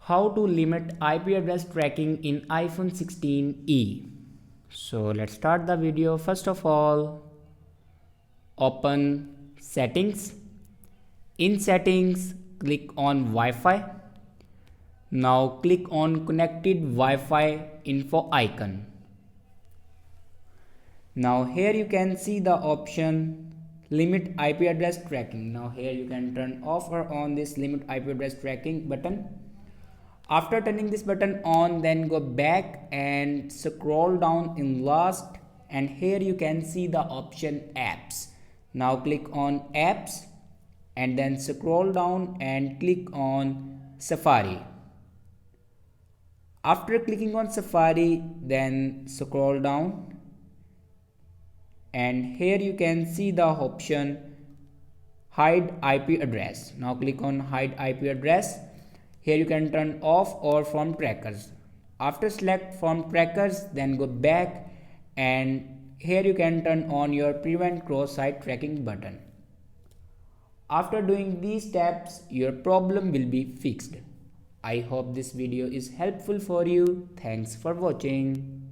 How to limit IP address tracking in iPhone 16e. So let's start the video. First of all, open settings. In settings, click on Wi-Fi. Now click on connected Wi-Fi info icon. Now here you can see the option limit IP address tracking. Now here you can turn off or on this limit IP address tracking button. After turning this button on, then go back and scroll down in last, and here you can see the option apps. Now click on apps and then scroll down and click on Safari. After clicking on Safari, then scroll down and here you can see the option hide IP address. Now click on hide IP address. Here you can turn off or from trackers. After select from trackers, then go back and here you can turn on your prevent cross-site tracking button. After doing these steps, your problem will be fixed. I hope this video is helpful for you. Thanks for watching.